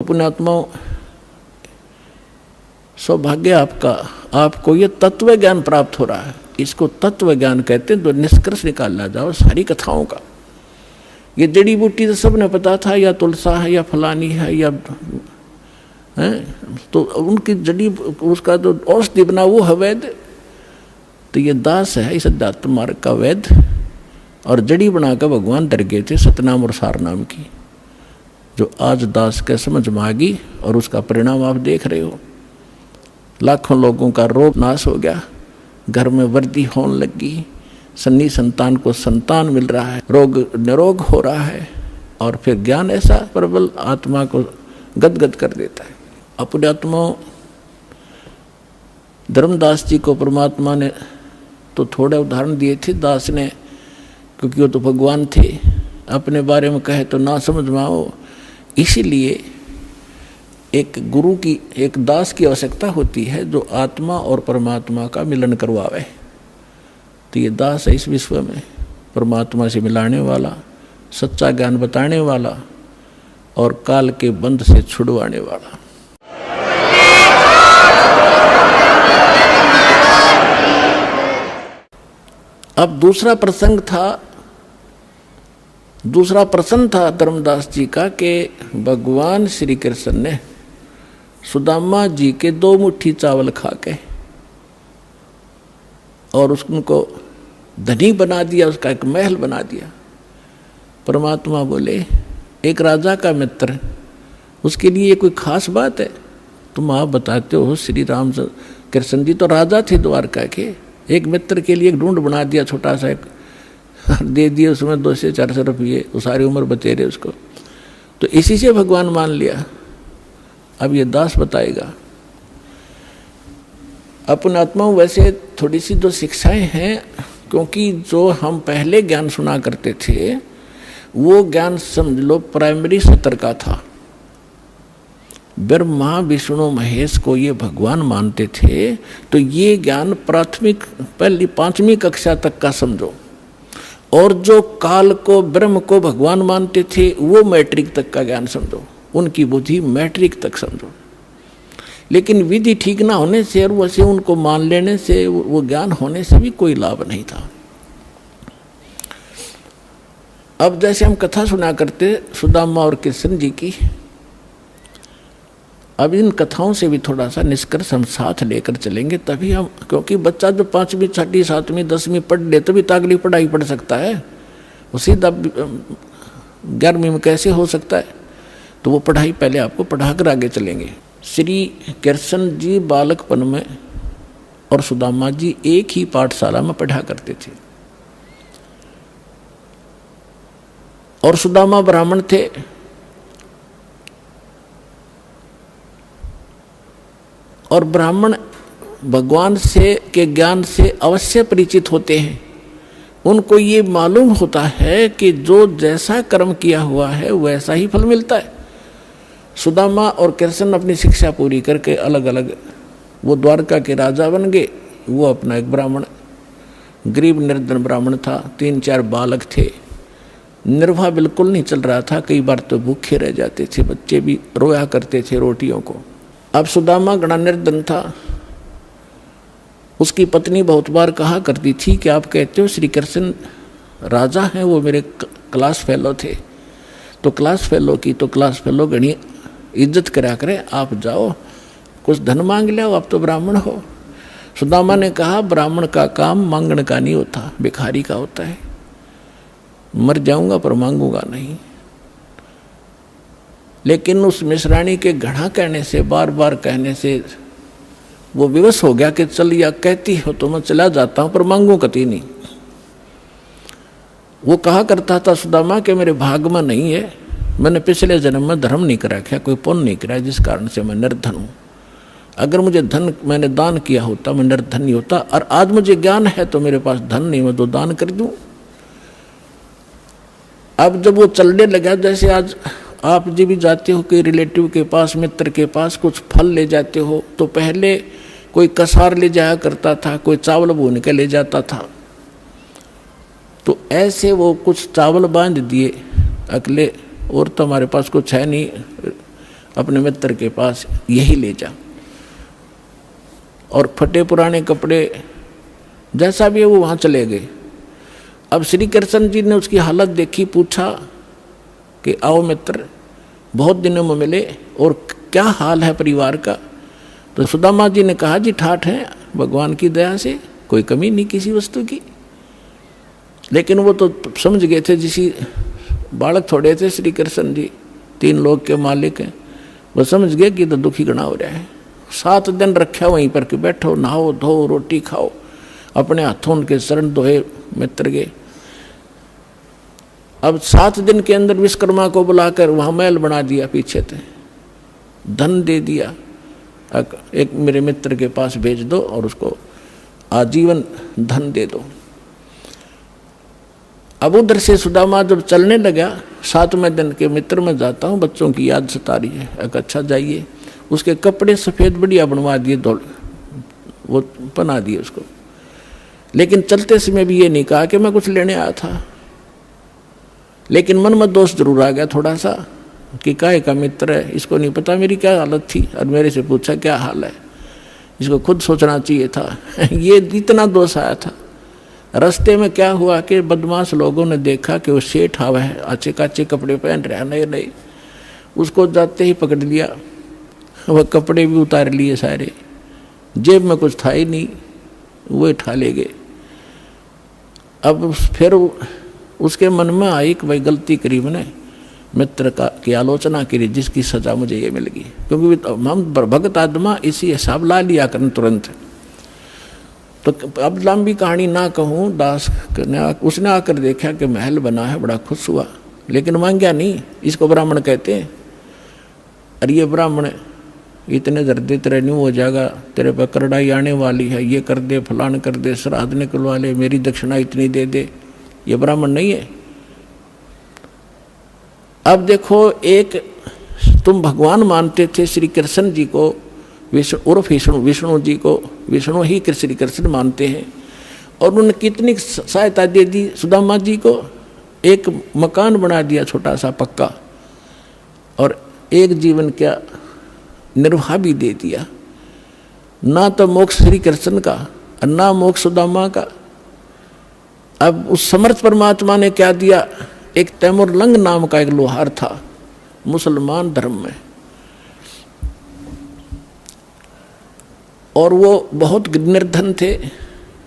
पुण्यात्माओं, सौभाग्य आपका, आपको ये तत्व ज्ञान प्राप्त हो रहा है। इसको तत्व ज्ञान कहते हैं। तो निष्कर्ष निकालना जाओ सारी कथाओं का। ये जड़ी बूटी तो सबने पता था, या तुलसा है या फलानी है या है, तो उनकी जड़ी उसका जो औषधि बना वो है वैद्य। तो ये दास है इस अध्यात्म मार्ग का वैद्य, और जड़ी बनाकर भगवान डर गए थे सतनाम और सारनाम की, जो आज दास के समझ में आ गई। और उसका परिणाम आप देख रहे हो। लाखों लोगों का रोग नाश हो गया, घर में वृद्धि होने लगी, सन्नी संतान को संतान मिल रहा है, रोग निरोग हो रहा है। और फिर ज्ञान ऐसा प्रबल आत्मा को गदगद कर देता है। अपने आत्मा धर्मदास जी को परमात्मा ने तो थोड़े उदाहरण दिए थे दास ने, क्योंकि वो तो भगवान थे। अपने बारे में कहे तो ना समझ में आओ, इसीलिए एक गुरु की, एक दास की आवश्यकता होती है जो आत्मा और परमात्मा का मिलन करवावे। तो ये दास है इस विश्व में परमात्मा से मिलाने वाला, सच्चा ज्ञान बताने वाला और काल के बंध से छुड़वाने वाला। अब दूसरा प्रसंग था धर्मदास जी का कि भगवान श्री कृष्ण ने सुदामा जी के 2 मुट्ठी चावल खा के और उसको धनी बना दिया, उसका एक महल बना दिया। परमात्मा बोले एक राजा का मित्र, उसके लिए कोई खास बात है? तुम आप बताते हो श्री राम कृष्ण जी तो राजा थे द्वारका के, एक मित्र के लिए एक ढूंढ बना दिया छोटा सा, एक दे दिए उसमें 200 से 400 रुपये, वो सारी उम्र बतेरे उसको। तो इसी से भगवान मान लिया। अब ये दास बताएगा। अपने आत्माओं वैसे थोड़ी सी जो शिक्षाएं हैं, क्योंकि जो हम पहले ज्ञान सुना करते थे वो ज्ञान समझ लो प्राइमरी स्तर का था। ब्रह्मा विष्णु महेश को ये भगवान मानते थे, तो ये ज्ञान प्राथमिक पहली 5वीं कक्षा तक का समझो। और जो काल को ब्रह्म को भगवान मानते थे वो मैट्रिक तक का ज्ञान समझो, उनकी बुद्धि मैट्रिक तक समझो। लेकिन विधि ठीक ना होने से और वैसे उनको मान लेने से, वो ज्ञान होने से भी कोई लाभ नहीं था। अब जैसे हम कथा सुना करते सुदामा और कृष्ण जी की, अब इन कथाओं से भी थोड़ा सा निष्कर्ष हम साथ लेकर चलेंगे, तभी हम, क्योंकि बच्चा जो 5वीं 6वीं 7वीं 10वीं पढ़ ले तभी तो अगली पढ़ाई पढ़ सकता है। वो सीधा 11वीं में कैसे हो सकता है? तो वो पढ़ाई पहले आपको पढ़ा कर आगे चलेंगे। श्री कृष्ण जी बालकपन में और सुदामा जी एक ही पाठशाला में पढ़ा करते थे। और सुदामा ब्राह्मण थे, और ब्राह्मण भगवान से के ज्ञान से अवश्य परिचित होते हैं। उनको ये मालूम होता है कि जो जैसा कर्म किया हुआ है वैसा ही फल मिलता है। सुदामा और कृष्ण अपनी शिक्षा पूरी करके अलग अलग, वो द्वारका के राजा बन गए, वो अपना एक ब्राह्मण, गरीब निर्धन ब्राह्मण था, 3-4 बालक थे, निर्वाह बिल्कुल नहीं चल रहा था, कई बार तो भूखे रह जाते थे, बच्चे भी रोया करते थे रोटियों को। अब सुदामा गणा निर्धन था। उसकी पत्नी बहुत बार कहा करती थी कि आप कहते हो श्री कृष्ण राजा हैं, वो मेरे क्लास फेलो थे, तो क्लास फेलो की तो क्लास फेलो गणी इज्जत करा करें, आप जाओ कुछ धन मांग ले, आप तो ब्राह्मण हो। सुदामा ने कहा ब्राह्मण का काम मांगने का नहीं होता, भिखारी का होता है। मर जाऊंगा पर मांगूंगा नहीं। लेकिन उस मिश्राणी के घड़ा कहने से, बार बार कहने से वो विवश हो गया कि चल या कहती हो तो मैं चला जाता हूं पर मांगू कति नहीं। वो कहा करता था सुदामा कि मेरे भाग में नहीं है, मैंने पिछले जन्म में धर्म नहीं करा, क्या कोई पुण्य नहीं करा, जिस कारण से मैं निर्धन हूं। अगर मुझे धन मैंने दान किया होता मैं निर्धन नहीं होता, और आज मुझे ज्ञान है तो मेरे पास धन नहीं, मैं तो दान कर दूं। अब जब वो चलने लगा, जैसे आज आप जी भी जाते हो कि रिलेटिव के पास, मित्र के पास कुछ फल ले जाते हो, तो पहले कोई कसार ले जाया करता था, कोई चावल भून के ले जाता था। तो ऐसे वो कुछ चावल बांध दिए अकेले, और तो हमारे पास कुछ है नहीं, अपने मित्र के पास, यही ले जा। और फटे पुराने कपड़े जैसा भी है वो वहाँ चले गए। अब श्री कृष्ण जी ने उसकी हालत देखी, पूछा कि आओ मित्र, बहुत दिनों में मिले और क्या हाल है परिवार का। तो सुदामा जी ने कहा, जी ठाठ है, भगवान की दया से कोई कमी नहीं किसी वस्तु की। लेकिन वो तो समझ गए थे, जिसी बालक थोड़े थे श्री कृष्ण जी, 3 लोक के मालिक हैं, वो समझ गए कि तो दुखी गणा हो रहा है। 7 दिन रखा वहीं पर कि बैठो, नहाओ धो, रोटी खाओ, अपने हाथों उनके शरण धोए मित्र के। अब 7 दिन के अंदर विश्वकर्मा को बुलाकर वहाँ महल बना दिया, पीछे थे, धन दे दिया, एक मेरे मित्र के पास भेज दो और उसको आजीवन धन दे दो। अब उधर से सुदामा जब चलने लगा, 7वें दिन के मित्र में जाता हूँ, बच्चों की याद सता रही है। अच्छा जाइए, उसके कपड़े सफ़ेद बढ़िया बनवा दिए, दौड़ वो बना दिए उसको। लेकिन चलते समय भी ये नहीं कहा कि मैं कुछ लेने आया था। लेकिन मन में दोष जरूर आ गया थोड़ा सा कि काहे का मित्र है, इसको नहीं पता मेरी क्या हालत थी और मेरे से पूछा क्या हाल है, इसको खुद सोचना चाहिए था। ये इतना दोष आया था। रास्ते में क्या हुआ कि बदमाश लोगों ने देखा कि वो सेठ आवा है, अच्छे काचे कपड़े पहन रहा है, नए नए, उसको जाते ही पकड़ लिया। वह कपड़े भी उतार लिए सारे, जेब में कुछ था ही नहीं, वो उठा ले गए। अब फिर उसके मन में आई कि भाई गलती करी मैंने, मित्र का की आलोचना करी, जिसकी सजा मुझे ये मिल गई। क्योंकि हम भगत आत्मा इसी हिसाब ला लिया करन तुरंत। तो अब लंबी कहानी ना कहूँ, दास उसने आकर देखा कि महल बना है, बड़ा खुश हुआ, लेकिन मांगा नहीं। इसको ब्राह्मण कहते हैं। अरे ये ब्राह्मण इतने दर्दे तेरे न्यू हो जाएगा, तेरे पर करड़ाई आने वाली है, ये कर दे, फलान कर दे, श्राद्ध निकलवा ले, मेरी दक्षिणा इतनी दे दे, ये ब्राह्मण नहीं है। अब देखो, एक तुम भगवान मानते थे श्री कृष्ण जी को, विष्णु जी को, विष्णु ही श्री कृष्ण मानते हैं, और उन्होंने कितनी सहायता दे दी सुदामा जी को। एक मकान बना दिया छोटा सा पक्का, और एक जीवन का निर्वाह भी दे दिया। ना तो मोक्ष श्री कृष्ण का और ना मोक्ष सुदामा का। अब उस समर्थ परमात्मा ने क्या दिया, एक तैमुरलंग नाम का एक लोहार था मुसलमान धर्म में, और वो बहुत निर्धन थे,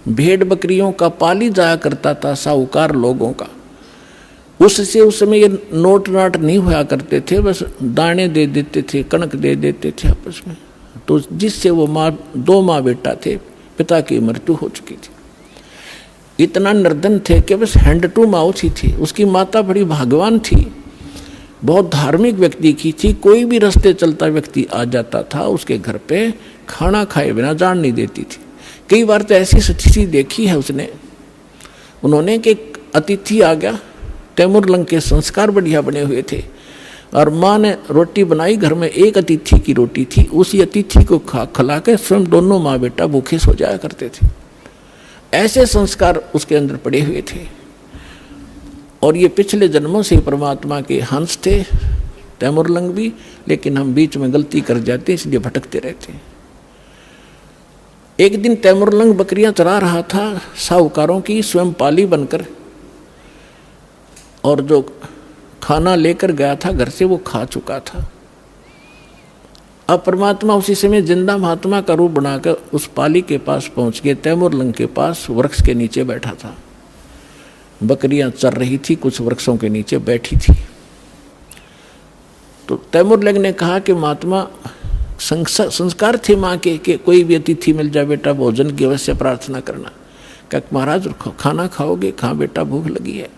भेड़ बकरियों का पाली जाया करता था, साहूकार लोगों का। उससे उस समय ये नोट नाट नहीं हुआ करते थे, बस दाने दे देते थे, कणक दे देते थे आपस में। तो जिससे वो 2 माँ बेटा थे, पिता की मृत्यु हो चुकी थी। इतना निर्धन थे कि बस हैंड टू माउथ ही थी। उसकी माता बड़ी भाग्यवान थी, बहुत धार्मिक व्यक्ति की थी। कोई भी रास्ते चलता व्यक्ति आ जाता था उसके घर पे, खाना खाए बिना जान नहीं देती थी। कई बार तो ऐसी स्थिति देखी है उन्होंने कि अतिथि आ गया, तैमुरलंग के संस्कार बढ़िया बने हुए थे, और माँ ने रोटी बनाई, घर में एक अतिथि की रोटी थी, उसी अतिथि को खिला के स्वयं दोनों माँ बेटा भूखे सो जाया करते थे। ऐसे संस्कार उसके अंदर पड़े हुए थे। और ये पिछले जन्मों से परमात्मा के हंस थे तैमुरलंग भी, लेकिन हम बीच में गलती कर जाते इसलिए भटकते रहते हैं। एक दिन तैमुरलंग बकरियां चरा रहा था साहूकारों की, स्वयं पाली बनकर, और जो खाना लेकर गया था घर से वो खा चुका था। अब परमात्मा उसी समय जिंदा महात्मा का रूप बनाकर उस पाली के पास पहुंच गए। तैमुरलंग के पास वृक्ष के नीचे बैठा था, बकरियां चर रही थी, कुछ वृक्षों के नीचे बैठी थी। तो तैमुरलंग ने कहा कि महात्मा, संस्कार थे माँ के कि कोई भी अतिथि मिल जाए बेटा भोजन की अवश्य प्रार्थना करना। क्या महाराज खाना खाओगे? कहाँ बेटा, भूख लगी है।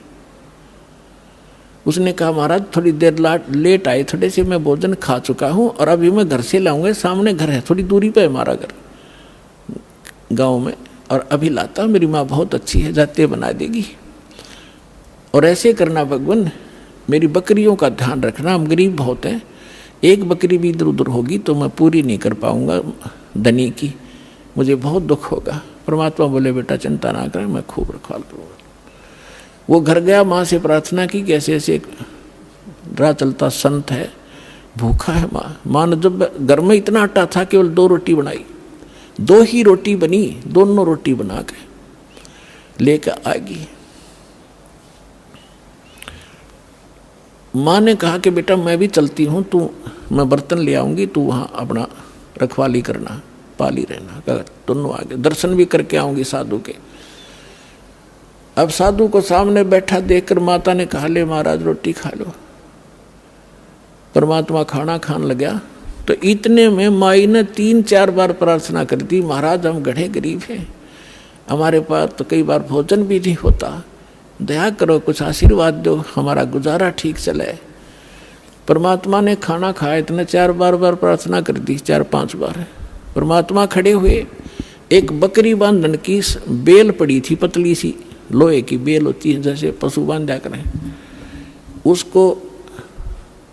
उसने कहा महाराज थोड़ी देर लेट आए, थोड़े से मैं भोजन खा चुका हूँ और अभी मैं घर से लाऊंगा, सामने घर है, थोड़ी दूरी पे है हमारा घर गांव में, और अभी लाता। मेरी माँ बहुत अच्छी है, जाते बना देगी। और ऐसे करना भगवान, मेरी बकरियों का ध्यान रखना, हम गरीब बहुत हैं, एक बकरी भी इधर उधर होगी तो मैं पूरी नहीं कर पाऊंगा धनी की, मुझे बहुत दुख होगा। परमात्मा बोले बेटा चिंता ना करें, मैं खूब रखवाल करूँगा। वो घर गया, माँ से प्रार्थना की कि ऐसे ऐसे राह चलता संत है, भूखा है माँ ने जब घर में इतना आटा था केवल 2 रोटी बनाई, 2 ही रोटी बनी, दोनों रोटी बना के लेकर आ गई। माँ ने कहा कि बेटा मैं भी चलती हूँ, मैं बर्तन ले आऊँगी, तू वहाँ अपना रखवाली करना, पाली रहना। दोनों आगे दर्शन भी करके आऊँगी साधु के। अब साधु को सामने बैठा देखकर माता ने कहा ले महाराज रोटी खा लो। परमात्मा खाना खाने लगा तो इतने में माई ने 3-4 बार प्रार्थना कर दी, महाराज हम गढ़े गरीब हैं, हमारे पास तो कई बार भोजन भी नहीं होता, दया करो कुछ आशीर्वाद दो, हमारा गुजारा ठीक चले। परमात्मा ने खाना खाया, इतने 4 बार प्रार्थना कर दी, 4-5 बार। परमात्मा खड़े हुए, एक बकरी बांधन की बेल पड़ी थी, पतली सी लोहे की बेल होती है जैसे पशु बांधा करें, उसको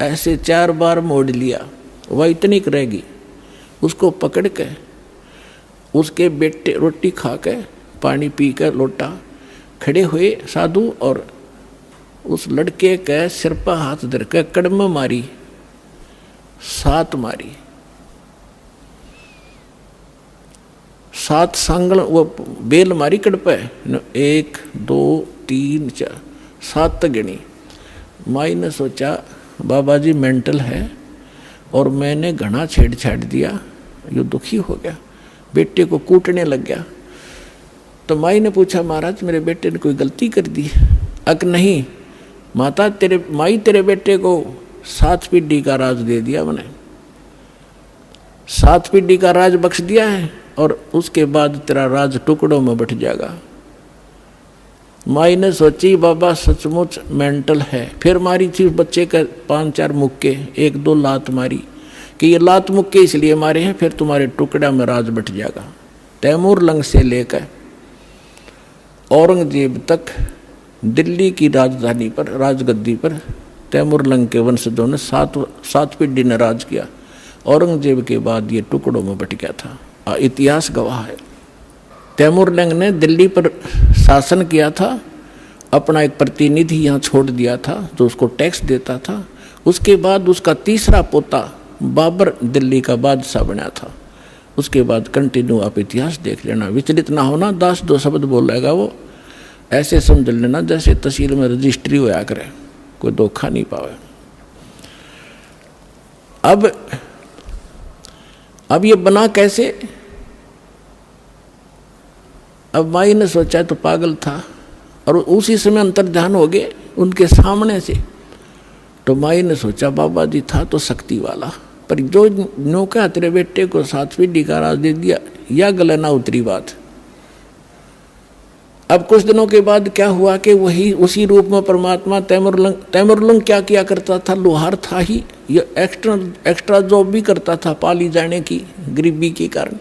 ऐसे 4 बार मोड़ लिया, वह इतनी रहेगी, उसको पकड़ के उसके बेटे रोटी खा के पानी पी कर लोटा खड़े हुए साधु, और उस लड़के के सिर पर हाथ धर के कड़म मारी, 7 मारी, 7 सांगल वो बेल मारी कड़ पे, 1 2 3 4 7 गिनी। माई ने सोचा बाबा जी मेंटल है और मैंने घना छेड़छाड़ दिया, यो दुखी हो गया, बेटे को कूटने लग गया। तो माई ने पूछा महाराज मेरे बेटे ने कोई गलती कर दी? अक नहीं माता, तेरे बेटे को 7 पीढ़ी का राज दे दिया मैंने, 7 पीढ़ी का राज बख्श दिया है, और उसके बाद तेरा राज टुकड़ों में बट जाएगा। माई ने सोची बाबा सचमुच मेंटल है। फिर मारी थी बच्चे का 5-4 मुक्के, 1-2 लात मारी कि ये लात मुक्के इसलिए मारे हैं, फिर तुम्हारे टुकड़ा में राज बट जाएगा। तैमूर लंग से लेकर औरंगजेब तक दिल्ली की राजधानी पर, राजगद्दी पर तैमूर लंग के वंशजों ने 7 पीढ़ी ने राज किया। औरंगजेब के बाद ये टुकड़ों में बट गया था, इतिहास गवाह है। तैमूर लंग ने दिल्ली पर शासन किया था, अपना एक प्रतिनिधि यहाँ छोड़ दिया था जो उसको टैक्स देता था। उसके बाद उसका तीसरा पोता बाबर दिल्ली का बादशाह बना था। उसके बाद कंटिन्यू आप इतिहास देख लेना, विचलित ना होना, 10-2 शब्द बोलेगा वो, ऐसे समझ लेना जैसे तहसील में रजिस्ट्री होया करे, कोई धोखा नहीं पावे। अब ये बना कैसे? अब माई ने सोचा तो पागल था, और उसी समय अंतर्ध्यान हो गए उनके सामने से। तो माई ने सोचा बाबा जी था तो शक्ति वाला, पर जो नौका तेरे बेटे को 7 पीढ़ी का राज दे दिया, या गले ना उतरी बात। अब कुछ दिनों के बाद क्या हुआ कि वही उसी रूप में परमात्मा तैमूरलंग क्या किया करता था, लोहार था ही, ये एक्स्ट्रा जॉब भी करता था पाली जाने की गरीबी के कारण।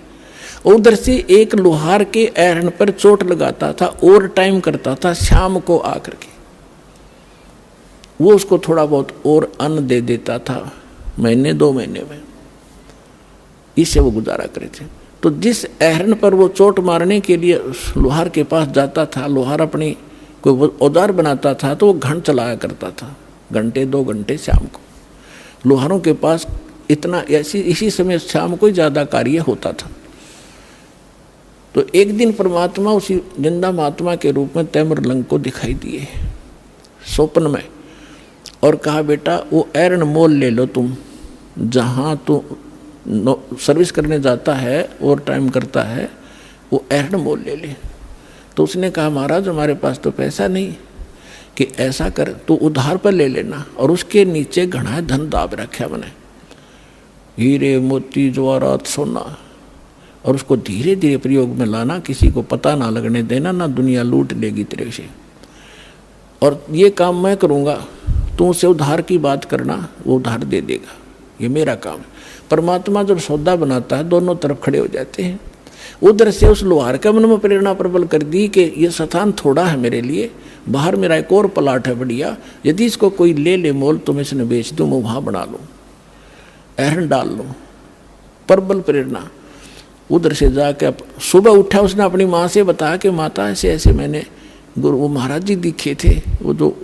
उधर से एक लोहार के एहन पर चोट लगाता था, ओवर टाइम करता था, शाम को आकर के वो उसको थोड़ा बहुत और अन्न दे देता था, 1-2 महीने में, इससे वो गुजारा करे थे। तो जिस एहरन पर वो चोट मारने के लिए लोहार के पास जाता था, लोहार अपनी कोई औजार बनाता था तो वो घंट चलाया करता था, 1-2 घंटे शाम को। लोहारों के पास इतना इसी समय शाम को ज़्यादा कार्य होता था। तो एक दिन परमात्मा उसी जिंदा महात्मा के रूप में तैमूरलंग को दिखाई दिए स्वप्न में, और कहा बेटा वो एरन मोल ले लो, तुम जहाँ तू सर्विस करने जाता है और टाइम करता है, वो एरन मोल ले ले। तो उसने कहा महाराज हमारे पास तो पैसा नहीं, कि ऐसा कर तू उधार पर ले लेना, और उसके नीचे घना धन दाब रखा मैंने, हीरे मोती जवाहरात सोना, और उसको धीरे धीरे प्रयोग में लाना, किसी को पता ना लगने देना, ना दुनिया लूट लेगी तेरे से, और ये काम मैं करूँगा, तू उससे उधार की बात करना, वो उधार दे देगा, ये मेरा काम है। परमात्मा जब सौदा बनाता है दोनों तरफ खड़े हो जाते हैं। उधर से उस लोहार के मन में प्रेरणा प्रबल कर दी कि ये स्थान थोड़ा है मेरे लिए, बाहर मेरा एक और प्लाट है बढ़िया, यदि इसको कोई ले ले मोल तो मैं इसने बेच दूँ, मैं वहाँ बना लूँ, एहन डाल लूँ, प्रबल प्रेरणा। उधर से जाके सुबह उठा, उसने अपनी माँ से बताया कि माता ऐसे ऐसे मैंने वो महाराज जी दिखे थे, वो जो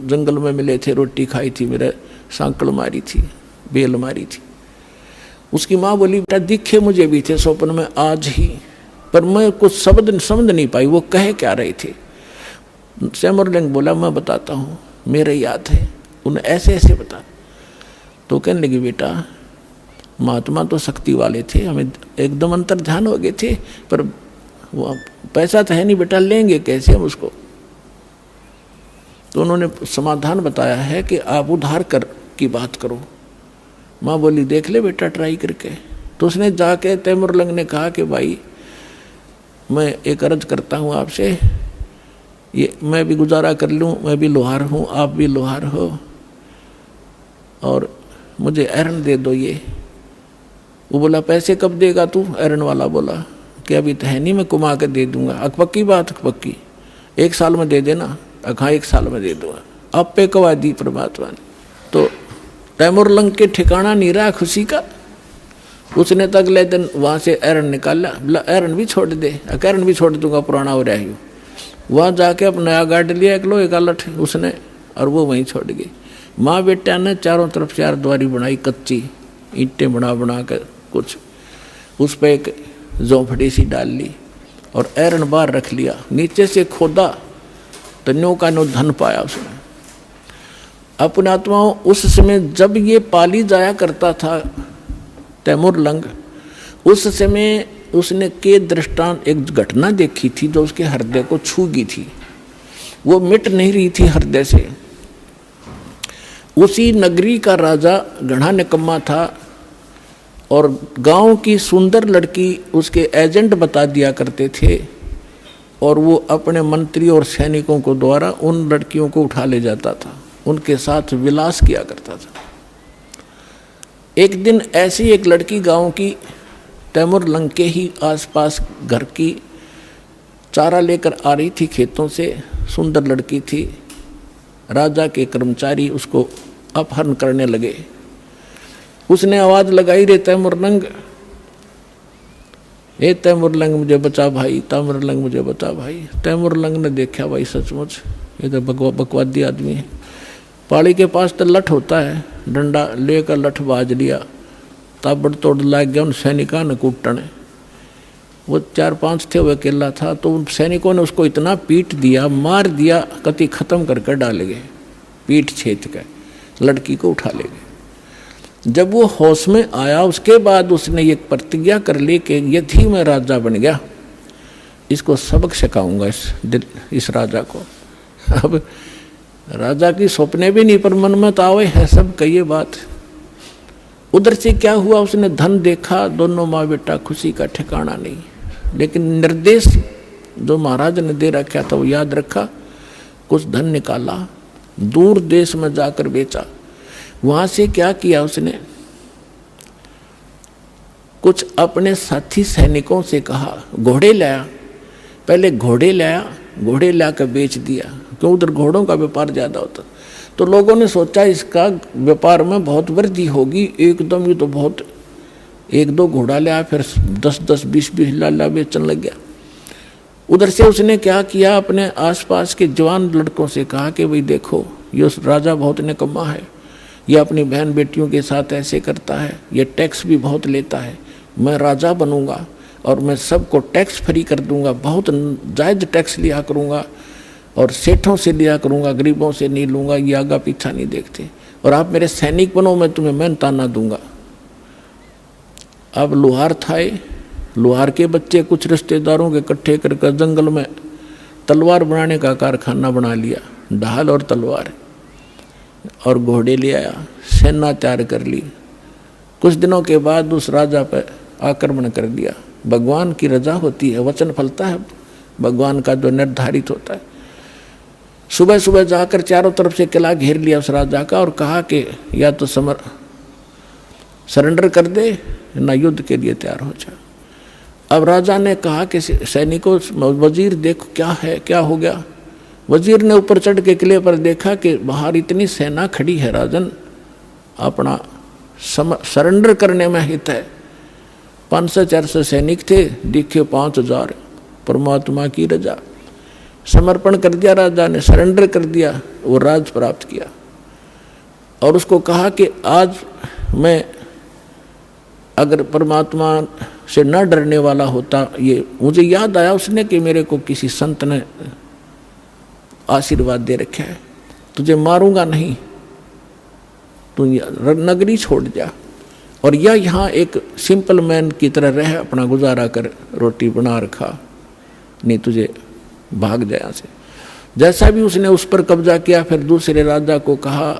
जंगल में मिले थे, रोटी खाई थी, मेरे सांकड़ मारी थी, बेल मारी थी। उसकी माँ बोली बेटा दिखे मुझे भी थे स्वप्न में आज ही, पर मैं कुछ शब्द समझ नहीं पाई वो कह क्या रहे थे। तैमूरलंग बोला मैं बताता हूँ, मेरे याद है, उन्हें ऐसे ऐसे बता। तो कहने लगी बेटा महात्मा तो शक्ति वाले थे, हमें एकदम अंतर ध्यान हो गए थे, पर वो पैसा तो है नहीं बेटा, लेंगे कैसे हम उसको। तो उन्होंने समाधान बताया है कि आप उधार कर की बात करो। माँ बोली देख ले बेटा ट्राई करके। तो उसने जाके तैमूरलंग ने कहा कि भाई मैं एक अर्ज करता हूँ आपसे, ये मैं भी गुजारा कर लूँ, मैं भी लोहार हूँ, आप भी लोहार हो, और मुझे एरन दे दो ये। वो बोला पैसे कब देगा तू? एरन वाला बोला कि अभी तो है नहीं, मैं कुमा के दे दूंगा। पक्की बात? पक्की, 1 साल में दे देना। हाँ 1 साल में दे दूंगा। अब पे कवा दी परमात्मा ने। तो तैमूरलंग के ठिकाना नहीं रहा खुशी का। उसने तो अगले दिन वहाँ से एरन निकाला, बोला एरन भी छोड़ दे। एरन भी छोड़ दूंगा, पुराना हो रहा है। वहाँ जाके अब नया गाड़ लिया एक लोहे का लठ उसने, और वो वहीं छोड़ गई। माँ बेटा ने चारों तरफ 4 द्वारी बनाई, कच्ची ईंटें बना बना कर कुछ, उस पर एक झोंपड़ी सी डाल ली और एरन बाहर रख लिया। नीचे से खोदा तो न्यो का नो धन पाया उसने। अपने आत्माओं उस समय जब ये पाली जाया करता था तैमूरलंग, उस समय उसने के दृष्टांत एक घटना देखी थी जो उसके हृदय को छू गई थी, वो मिट नहीं रही थी हृदय से। उसी नगरी का राजा घना निकम्मा था और गांव की सुंदर लड़की उसके एजेंट बता दिया करते थे, और वो अपने मंत्री और सैनिकों को द्वारा उन लड़कियों को उठा ले जाता था, उनके साथ विलास किया करता था। एक दिन ऐसी एक लड़की गांव की तैमूरलंग के ही आसपास घर की चारा लेकर आ रही थी खेतों से। सुंदर लड़की थी। राजा के कर्मचारी उसको अपहरण करने लगे। उसने आवाज लगाई, रे तैमूरलंग, ए तैमूरलंग मुझे बचा भाई, तैमूरलंग मुझे बचा भाई। तैमूरलंग ने देखा भाई सचमुच ये तो बकवादी आदमी है। पाड़ी के पास तो लठ होता है, डंडा लेकर लठ बाज लिया, ताबड़तोड़ लाग गया उन सैनिकों ने कूटने। वो 4-5 थे, वो अकेला था। तो उन सैनिकों ने उसको इतना पीट दिया, मार दिया, कति खत्म करके डाले गए, पीठ छेद कर लड़की को उठा ले गए। जब वो होश में आया उसके बाद उसने ये प्रतिज्ञा कर ली कि यदि मैं राजा बन गया इसको सबक सिखाऊंगा इस राजा को। अब राजा की सपने भी नहीं, पर मन में तो आवे है सब कहिए बात। उधर से क्या हुआ, उसने धन देखा, दोनों माँ बेटा खुशी का ठिकाना नहीं। लेकिन निर्देश जो महाराज ने दे रखा था वो याद रखा, कुछ धन निकाला, दूर देश में जाकर बेचा। वहां से क्या किया उसने, कुछ अपने साथी सैनिकों से कहा घोड़े लाया, पहले घोड़े लाया, घोड़े लाकर बेच दिया, क्यों उधर घोड़ों का व्यापार ज्यादा होता। तो लोगों ने सोचा इसका व्यापार में बहुत वृद्धि होगी, एकदम ये तो बहुत 1-2 घोड़ा लिया, फिर 10-10 20-20 लाला बेचने लग गया। उधर से उसने क्या किया, अपने आसपास के जवान लड़कों से कहा कि भाई देखो ये राजा बहुत निकम्मा है, ये अपनी बहन बेटियों के साथ ऐसे करता है, ये टैक्स भी बहुत लेता है। मैं राजा बनूंगा और मैं सबको टैक्स फ्री कर दूंगा, बहुत जायज़ टैक्स लिया करूंगा और सेठों से लिया करूंगा, गरीबों से नहीं लूंगा, ये आगा पीछा नहीं देखते। और आप मेरे सैनिक बनो, मैं तुम्हें मेहनताना दूंगा। अब लोहार था, लोहार के बच्चे कुछ रिश्तेदारों के इकट्ठे करके जंगल में तलवार बनाने का कारखाना बना लिया, ढाल और तलवार, और घोड़े ले आया, सेना तैयार कर ली। कुछ दिनों के बाद उस राजा पर आक्रमण कर दिया। भगवान की रजा होती है, वचन फलता है भगवान का जो निर्धारित होता है। सुबह सुबह जाकर चारों तरफ से किला घेर लिया उस राजा का और कहा कि या तो सरेंडर कर दे ना युद्ध के लिए तैयार हो जा। अब राजा ने कहा कि सैनिकों, वजीर देखो क्या है, क्या हो गया। वजीर ने ऊपर चढ़ के किले पर देखा कि बाहर इतनी सेना खड़ी है राजन, अपना सरेंडर करने में हित है। 500-400 सैनिक थे, दिखे 5000। परमात्मा की रजा, समर्पण कर दिया राजा ने, सरेंडर कर दिया, वो राज प्राप्त किया। और उसको कहा कि आज मैं अगर परमात्मा से न डरने वाला होता, ये मुझे याद आया उसने कि मेरे को किसी संत ने आशीर्वाद दे रखा है, तुझे मारूंगा नहीं, तू नगरी छोड़ जा और या यहाँ एक सिंपल मैन की तरह रह, अपना गुजारा कर, रोटी बना रखा, नहीं तुझे भाग जाए यहाँ से। जैसा भी उसने उस पर कब्जा किया, फिर दूसरे राजा को कहा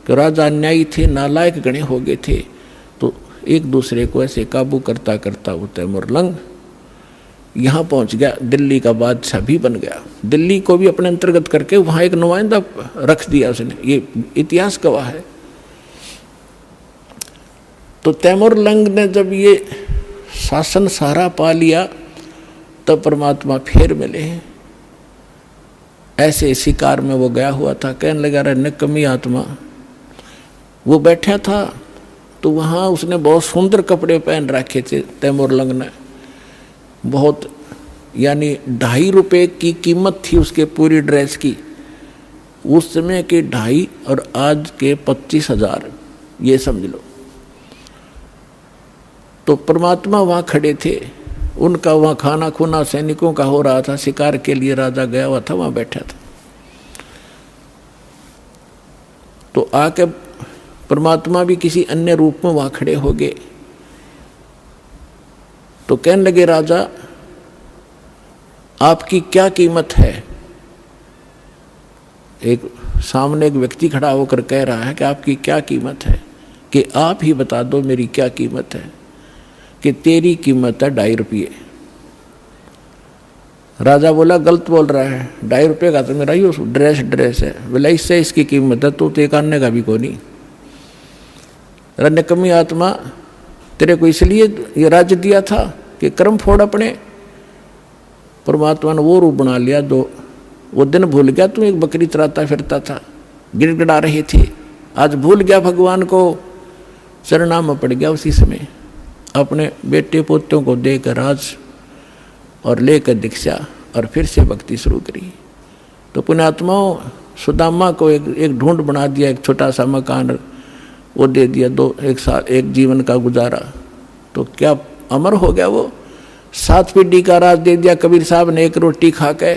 कि राजा अन्यायी थे, नालायक गणे हो गए थे, तो एक दूसरे को ऐसे काबू करता करता वो तैमुरलंग यहाँ पहुँच गया, दिल्ली का बादशाह भी बन गया, दिल्ली को भी अपने अंतर्गत करके वहाँ एक नुमाइंदा रख दिया उसने, ये इतिहास गवाह है। तो तैमुरलंग ने जब ये शासन सारा पा लिया तब परमात्मा फिर मिले। ऐसे शिकार में वो गया हुआ था, कहने लगा रे निकम्मी आत्मा। वो बैठा था तो वहाँ उसने बहुत सुंदर कपड़े पहन रखे थे तैमुरलंग ने, बहुत, यानी 2.5 रुपये की कीमत थी उसके पूरी ड्रेस की, उस समय के 2.5 और आज के 25,000, ये समझ लो। तो परमात्मा वहाँ खड़े थे, उनका वहाँ खाना खुना सैनिकों का हो रहा था, शिकार के लिए राजा गया हुआ था, वहाँ बैठा था। तो आके परमात्मा भी किसी अन्य रूप में वहाँ खड़े हो गए। तो कहने लगे राजा आपकी क्या कीमत है। एक सामने एक व्यक्ति खड़ा होकर कह रहा है कि आपकी क्या कीमत है, कि आप ही बता दो मेरी क्या कीमत है, कि तेरी कीमत है 2.5 रुपये। राजा बोला गलत बोल रहा है, 2.5 रुपये का तो मेरा ही ड्रेस है, बोला इससे इसकी कीमत है, तो एक आने का भी को नहीं। निकम्मी आत्मा, तेरे को इसलिए ये राज्य दिया था कि कर्म फोड़ अपने। परमात्मा ने वो रूप बना लिया, जो वो दिन भूल गया, तू एक बकरी चराता फिरता था, गिड़गिड़ा रहे थे, आज भूल गया भगवान को, चरणा में पड़ गया उसी समय, अपने बेटे पोतों को देकर राज और लेकर दीक्षा और फिर से भक्ति शुरू करी। तो पुण्यात्माओं, सुदामा को एक ढूंढ बना दिया, एक छोटा सा मकान वो दे दिया, एक जीवन का गुजारा, तो क्या अमर हो गया वो। 7 पीढ़ी का राज दे दिया कबीर साहब ने, एक रोटी खा के,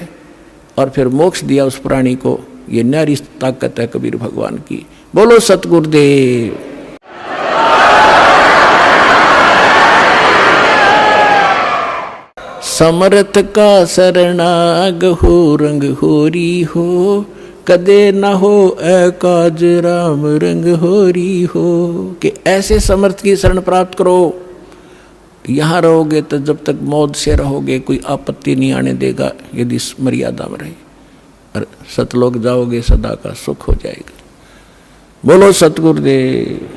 और फिर मोक्ष दिया उस प्राणी को। ये न्यारी ताकत है कबीर भगवान की। बोलो सतगुरुदेव। समर्थ का शरणाग हो, रंग होरी हो, कदे न हो एकाज राम रंग होरी हो। कि ऐसे समर्थ की शरण प्राप्त करो, यहाँ रहोगे तो जब तक मौत से रहोगे कोई आपत्ति नहीं आने देगा, यदि मर्यादा में रहे, और सतलोक जाओगे सदा का सुख हो जाएगा। बोलो सतगुरुदेव।